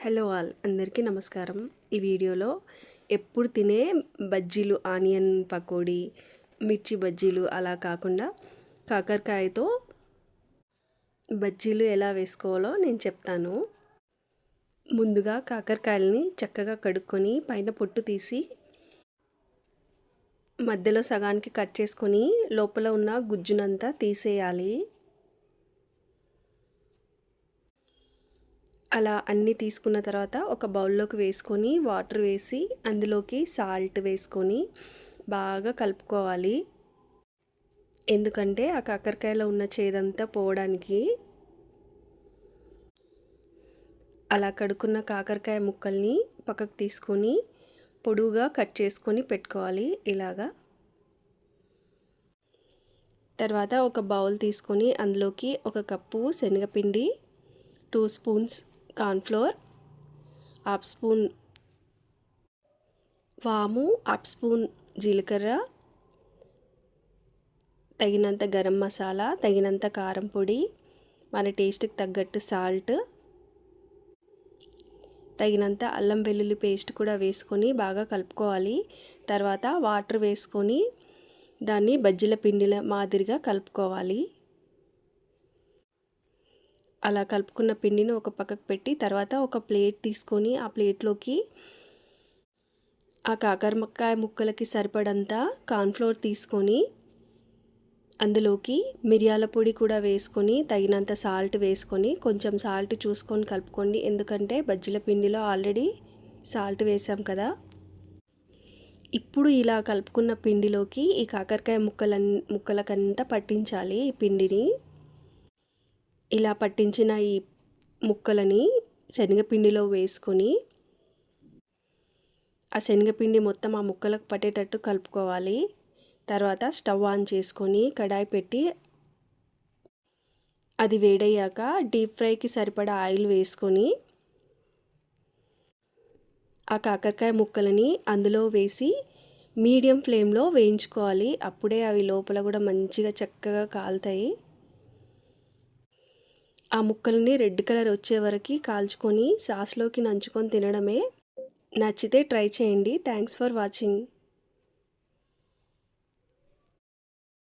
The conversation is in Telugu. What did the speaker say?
హలో ఆల్ అందరికీ నమస్కారం. ఈ వీడియోలో ఎప్పుడు తినే బజ్జీలు, ఆనియన్ పకోడీ, మిర్చి బజ్జీలు అలా కాకుండా కాకరకాయతో బజ్జీలు ఎలా వేసుకోవాలో నేను చెప్తాను. ముందుగా కాకరకాయలని చక్కగా కడుక్కొని పైన పొట్టు తీసి మధ్యలో సగానికి కట్ చేసుకొని లోపల ఉన్న గుజ్జునంతా తీసేయాలి. అలా అన్నీ తీసుకున్న తర్వాత ఒక బౌల్లోకి వేసుకొని వాటర్ వేసి అందులోకి సాల్ట్ వేసుకొని బాగా కలుపుకోవాలి. ఎందుకంటే ఆ కాకరకాయలో ఉన్న చేదంతా పోవడానికి. అలా కడుక్కున్న కాకరకాయ ముక్కల్ని పక్కకు తీసుకొని పొడువుగా కట్ చేసుకొని పెట్టుకోవాలి ఇలాగా. తర్వాత ఒక బౌల్ తీసుకొని అందులోకి ఒక కప్పు శనగపిండి, 2 స్పూన్స్ కార్న్‌ఫ్లోర్, హాఫ్ స్పూన్ వాము, హాఫ్ స్పూన్ జీలకర్ర, తగినంత గరం మసాలా, తగినంత కారం పొడి, మన టేస్ట్కి తగ్గట్టు సాల్ట్, తగినంత అల్లం వెల్లుల్లి పేస్ట్ కూడా వేసుకొని బాగా కలుపుకోవాలి. తర్వాత వాటర్ వేసుకొని దాన్ని బజ్జీల పిండిల మాదిరిగా కలుపుకోవాలి. అలా కలుపుకున్న పిండిని ఒక పక్కకు పెట్టి తర్వాత ఒక ప్లేట్ తీసుకొని ఆ ప్లేట్లోకి ఆ కాకరకాయ ముక్కలకి సరిపడంత కార్న్‌ఫ్లోర్ తీసుకొని అందులోకి మిరియాల పొడి కూడా వేసుకొని తగినంత సాల్ట్ వేసుకొని కొంచెం సాల్ట్ చూసుకొని కలుపుకోండి. ఎందుకంటే బజ్జీల పిండిలో ఆల్రెడీ సాల్ట్ వేసాం కదా. ఇప్పుడు ఇలా కలుపుకున్న పిండిలోకి ఈ కాకరకాయ ముక్కలకంతా పట్టించాలి ఈ పిండిని. ఇలా పట్టించిన ఈ ముక్కలని శనగపిండిలో వేసుకొని ఆ శనగపిండి మొత్తం ఆ ముక్కలకు పట్టేటట్టు కలుపుకోవాలి. తర్వాత స్టవ్ ఆన్ చేసుకొని కడాయి పెట్టి అది వేడయ్యాక డీప్ ఫ్రైకి సరిపడా ఆయిల్ వేసుకొని ఆ కాకరకాయ ముక్కలని అందులో వేసి మీడియం ఫ్లేమ్లో వేయించుకోవాలి. అప్పుడే అవి లోపల కూడా మంచిగా చక్కగా కాలుతాయి. ఆ ముక్కల్ని రెడ్ కలర్ వచ్చే వరకు కాల్చుకొని సాస్లోకి నంచుకొని తినడమే. నచ్చితే ట్రై చేయండి. Thanks for watching.